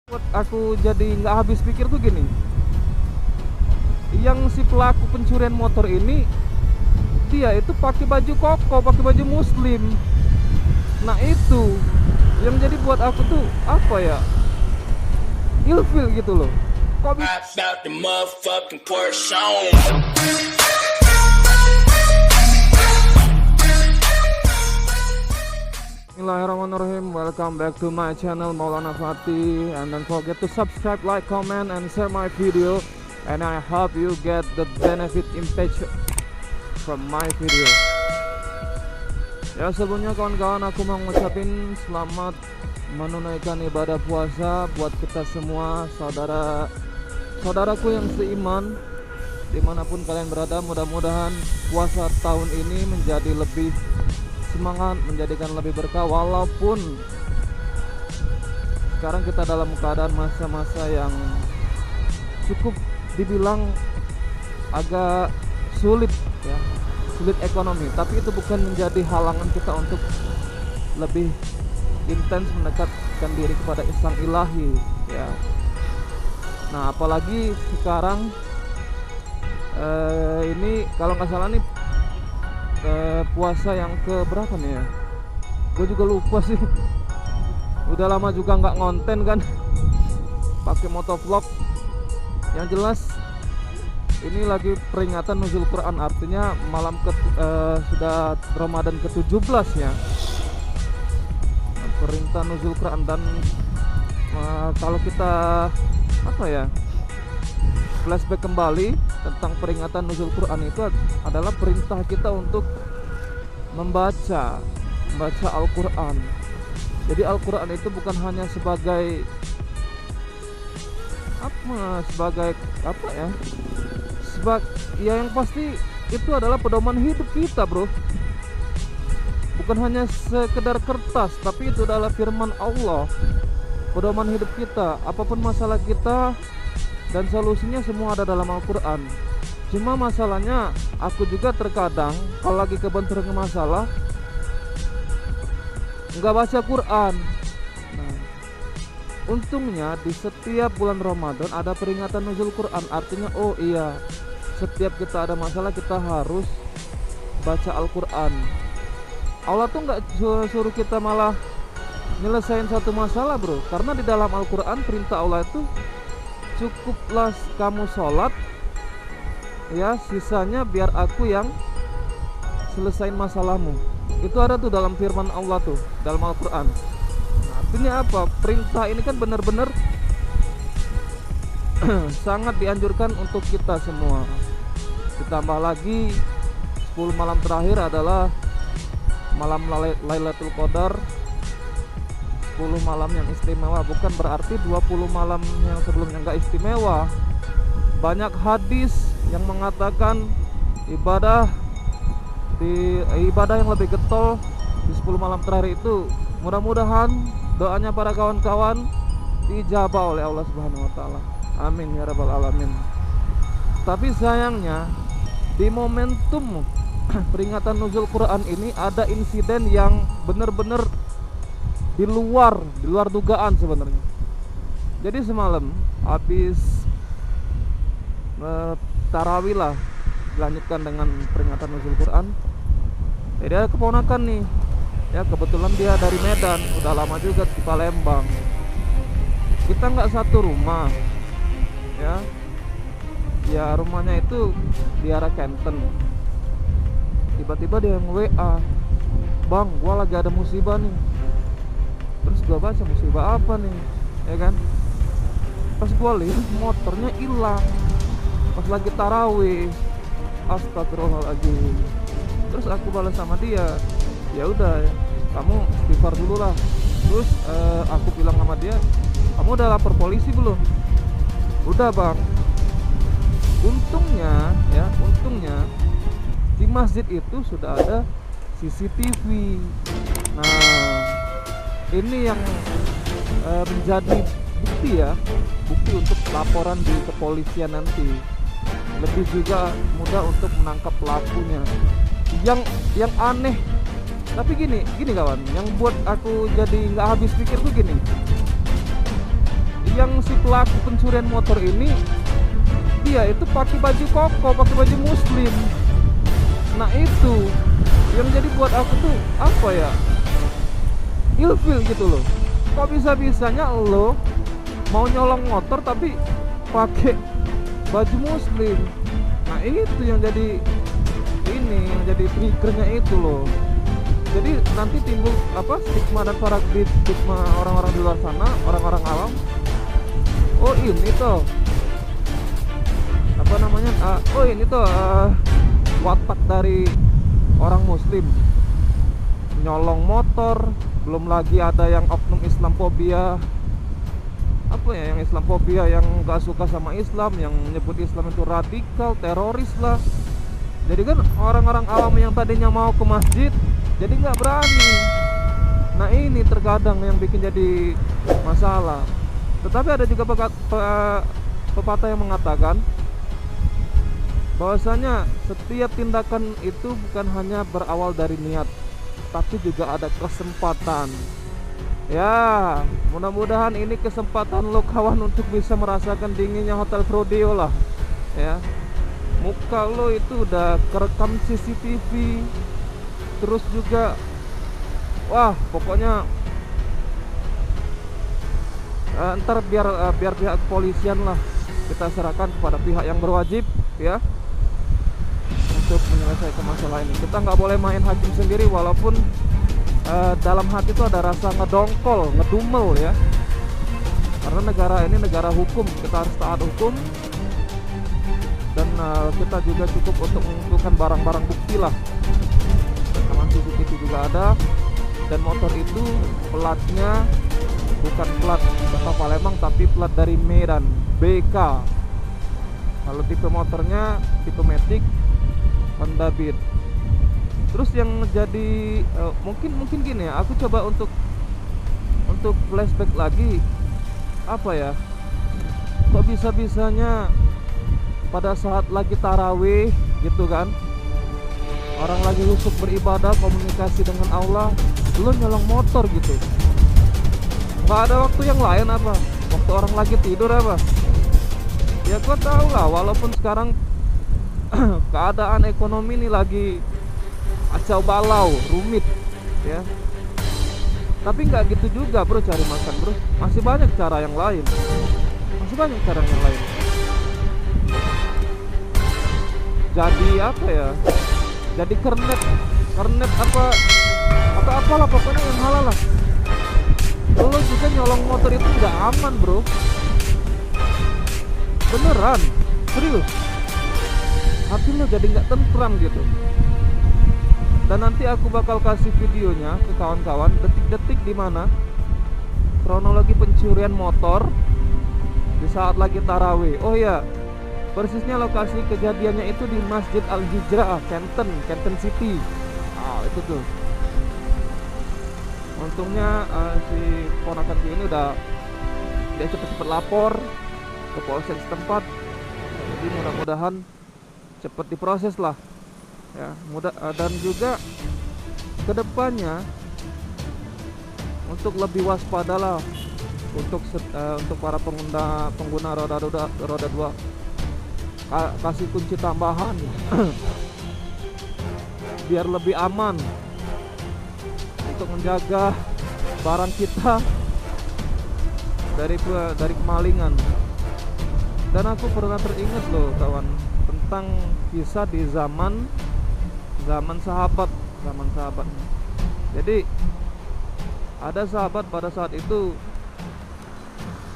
Buat aku jadi nggak habis pikir tuh gini, yang si pelaku pencurian motor ini dia itu pakai baju koko, pakai baju muslim. Nah itu yang jadi buat aku tuh apa ya, ilfil gitu loh. Kok bisa? About the motherfucking Porsche on. Bismillahirrahmanirrahim. Welcome back to my channel Maulana Fatih, and don't forget to subscribe, like, comment, and share my video. And I hope you get the benefit impact from my video. Ya sebelumnya kawan-kawan, aku mau ngucapin selamat menunaikan ibadah puasa buat kita semua, saudaraku yang seiman dimanapun kalian berada. Mudah-mudahan puasa tahun ini menjadi lebih semangat, menjadikan lebih berkah, walaupun sekarang kita dalam keadaan masa-masa yang cukup dibilang agak sulit ya, sulit ekonomi, tapi itu bukan menjadi halangan kita untuk lebih intens mendekatkan diri kepada sang ilahi ya. Nah apalagi sekarang ini kalau nggak salah nih puasa yang ke berapa nih ya, gue juga lupa sih. Udah lama juga nggak ngonten kan, pakai motovlog. Yang jelas ini lagi peringatan nuzul Quran, artinya malam sudah Ramadan ke-17 ya, perintah nuzul Quran. Dan kalau kita apa ya, flashback kembali tentang peringatan nuzul Quran, itu adalah perintah kita untuk membaca Al-Quran. Jadi Al-Quran itu bukan hanya sebagai apa ya, yang pasti itu adalah pedoman hidup kita, bro. Bukan hanya sekedar kertas, tapi itu adalah firman Allah, pedoman hidup kita. Apapun masalah kita dan solusinya semua ada dalam Al-Quran. Cuma masalahnya aku juga terkadang kalau lagi kebentur masalah nggak baca Quran. Nah, untungnya di setiap bulan Ramadan ada peringatan nuzul Quran, artinya oh iya, setiap kita ada masalah kita harus baca Al-Quran. Allah tuh nggak suruh kita malah nyelesain satu masalah, bro, karena di dalam Al-Quran perintah Allah itu cukuplah kamu sholat ya, sisanya biar aku yang selesain masalahmu. Itu ada tuh dalam firman Allah tuh, dalam Al-Quran. Nah, artinya apa? Perintah ini kan benar-benar sangat dianjurkan untuk kita semua. Ditambah lagi 10 malam terakhir adalah malam Lailatul Qadar, 10 malam yang istimewa. Bukan berarti 20 malam yang sebelumnya enggak istimewa. Banyak hadis yang mengatakan ibadah yang lebih getol di 10 malam terakhir itu. Mudah-mudahan doanya para kawan-kawan dijabah oleh Allah Subhanahu wa taala. Amin ya rabbal alamin. Tapi sayangnya di momentum peringatan nuzul Quran ini ada insiden yang benar-benar di luar dugaan sebenarnya. Jadi semalam habis tarawih lah, dilanjutkan dengan peringatan nuzul Quran. Jadi ada keponakan nih ya, kebetulan dia dari Medan, udah lama juga di Palembang. Kita nggak satu rumah ya, rumahnya itu di arah Kenten. Tiba-tiba dia yang WA, "Bang, gua lagi ada musibah nih." Terus gua baca, musibah apa nih ya kan. Pas gua lihat motornya hilang pas lagi tarawih. Astagfirullahaladzim. Terus aku balas sama dia, ya udah kamu istighfar dulu lah. Terus aku bilang sama dia, kamu udah lapor polisi belum? Udah bang. Untungnya di masjid itu sudah ada CCTV. Nah ini yang menjadi bukti untuk laporan di kepolisian nanti. Lebih juga mudah untuk menangkap pelakunya. Yang aneh, tapi gini kawan, yang buat aku jadi nggak habis pikir tuh gini. yang si pelaku pencurian motor ini dia itu pakai baju koko, pakai baju muslim. Nah itu yang jadi buat aku tuh apa ya, ilfil gitu loh. Kok bisa-bisanya lo mau nyolong motor tapi pakai baju muslim. Nah itu yang jadi ini, yang jadi triggernya itu loh. Jadi nanti timbul apa, stigma dan paradigma orang-orang di luar sana, orang-orang awam. Oh ini tuh apa namanya, oh ini tuh watak dari orang muslim, nyolong motor. Belum lagi ada yang oknum Islamfobia, apa ya, yang Islamfobia, yang gak suka sama Islam, yang menyebut Islam itu radikal, teroris lah. Jadi kan orang-orang awam yang tadinya mau ke masjid jadi nggak berani. Nah ini terkadang yang bikin jadi masalah. Tetapi ada juga pepatah yang mengatakan bahwasanya setiap tindakan itu bukan hanya berawal dari niat, tapi juga ada kesempatan. Ya, mudah-mudahan ini kesempatan lo kawan untuk bisa merasakan dinginnya Hotel Prodeo lah. Ya, muka lo itu udah kerekam CCTV. Terus juga, wah pokoknya ntar biar pihak kepolisian lah kita serahkan kepada pihak yang berwajib ya untuk menyelesaikan masalah ini. Kita nggak boleh main hakim sendiri, walaupun dalam hati itu ada rasa ngedongkol, ngedumel ya. Karena negara ini negara hukum, kita harus taat hukum. Dan kita juga cukup untuk mengumpulkan barang-barang bukti lah. Rekaman CCTV juga ada. Dan motor itu platnya bukan plat Kota Palembang, tapi plat dari Medan, BK. Kalau tipe motornya tipe Matic Honda Beat. Terus yang jadi mungkin gini ya, aku coba untuk flashback lagi. Apa ya, kok bisa-bisanya pada saat lagi tarawih gitu kan, orang lagi husuk beribadah, komunikasi dengan Allah, lu nyolong motor gitu. Nggak ada waktu yang lain apa? Waktu orang lagi tidur apa? Ya gua tahu lah, walaupun sekarang keadaan ekonomi ini lagi acau balau, rumit ya. Tapi nggak gitu juga bro cari makan bro. Masih banyak cara yang lain. Jadi apa ya? Jadi kernet apa atau apalah, pokoknya yang halal lah. Lo juga nyolong motor itu nggak aman bro. Beneran, serius. Hati lo jadi nggak tentram gitu. Dan nanti aku bakal kasih videonya ke kawan-kawan, detik-detik di mana kronologi pencurian motor di saat lagi tarawih. Oh ya, persisnya lokasi kejadiannya itu di Masjid Al Hijrah, Canton City. Itu tuh. Untungnya si ponakanku ini dia cepet-cepet lapor ke polsek setempat. Jadi mudah-mudahan cepet diproses lah. Ya, dan juga kedepannya untuk lebih waspadalah untuk para pengguna roda 2, kasih kunci tambahan biar lebih aman untuk menjaga barang kita dari kemalingan. Dan aku pernah teringat loh kawan, tentang kisah di zaman sahabat. Jadi ada sahabat pada saat itu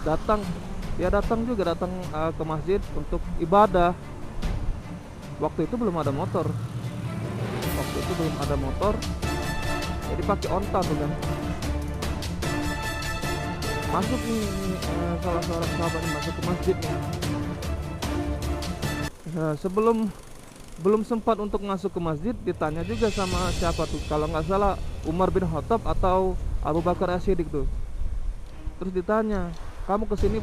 datang ke masjid untuk ibadah. Waktu itu belum ada motor. Jadi pakai onta tuh kan. Masuk nih salah seorang sahabat masuk ke masjid nih. Belum sempat untuk masuk ke masjid, ditanya juga sama siapa tuh, kalau nggak salah Umar bin Khattab atau Abu Bakar As-Siddiq tuh. Terus ditanya, kamu kesini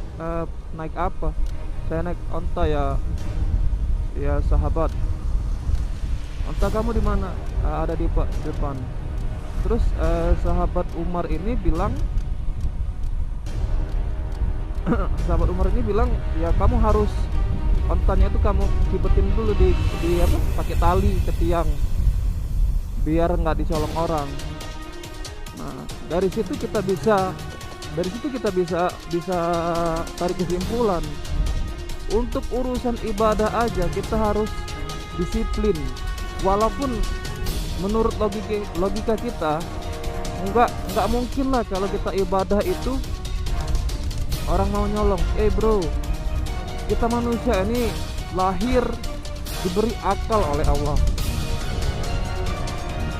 naik apa? Saya naik onta ya sahabat. Onta kamu di mana? Ada di depan. Terus sahabat Umar ini bilang, sahabat Umar ini bilang ya kamu harus ontanya itu kamu kibetin dulu di apa, pakai tali ke tiang biar nggak dicolong orang. Nah, dari situ kita bisa bisa tarik kesimpulan untuk urusan ibadah aja kita harus disiplin. Walaupun menurut logika kita nggak mungkin lah kalau kita ibadah itu orang mau nyolong. Bro, kita manusia ini lahir diberi akal oleh Allah,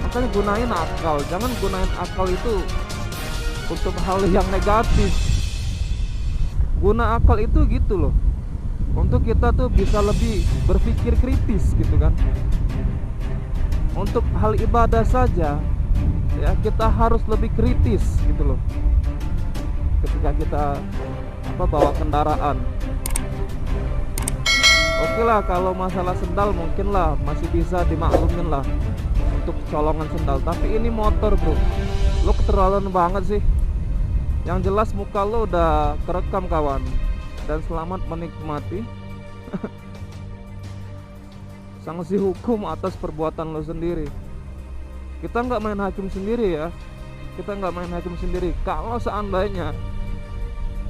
makanya gunain akal. Jangan gunain akal itu untuk hal yang negatif. Guna akal itu gitu loh, untuk kita tuh bisa lebih berpikir kritis gitu kan. Untuk hal ibadah saja ya kita harus lebih kritis gitu loh ketika kita bawa kendaraan. Oke lah, kalau masalah sendal mungkin lah masih bisa dimaklumin lah untuk colongan sendal, tapi ini motor bro, lo keterlaluan banget sih. Yang jelas muka lo udah kerekam kawan, dan selamat menikmati sanksi hukum atas perbuatan lo sendiri. Kita nggak main hakim sendiri ya, kita nggak main hakim sendiri. Kalau seandainya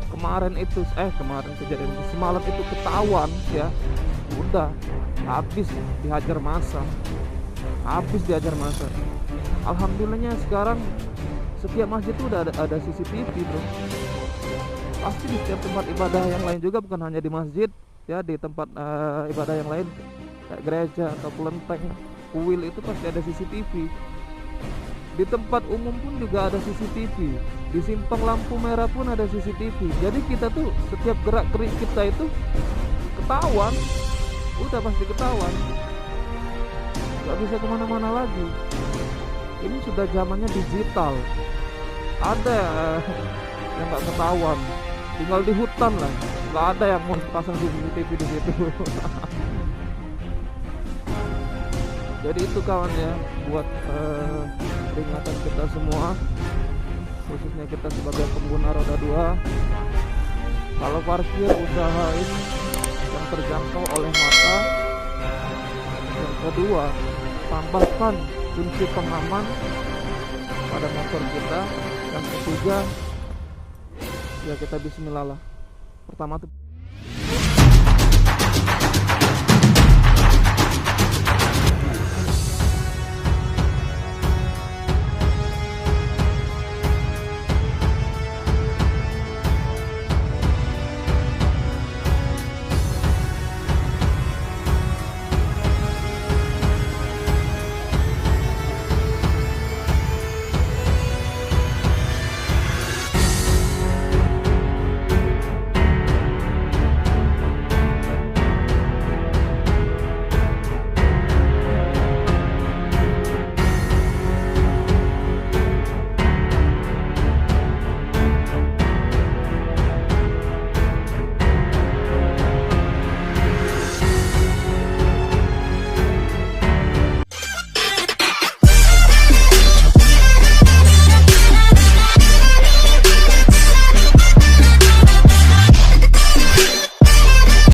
kemarin kejadian semalam itu ketahuan ya, udah habis dihajar massa, Alhamdulillahnya sekarang setiap masjid itu udah ada CCTV bro. Pasti di setiap tempat ibadah yang lain juga, bukan hanya di masjid ya, di tempat ibadah yang lain kayak gereja atau kelenteng, kuil itu pasti ada CCTV. Di tempat umum pun juga ada CCTV, di simpang lampu merah pun ada CCTV. Jadi kita tuh setiap gerak gerik kita itu ketahuan, udah pasti ketahuan, nggak bisa kemana-mana lagi. Ini sudah zamannya digital, ada yang nggak ketahuan, tinggal di hutan lah, nggak ada yang mau pasang CCTV di situ. Jadi itu kawan ya, buat peringatan kita semua, khususnya kita sebagai pengguna roda 2. Kalau parkir usahain yang terjangkau oleh mata. Yang kedua, tambahkan kunci pengaman pada motor kita. Yang ketiga, ya kita bismillah lah. Pertama tuh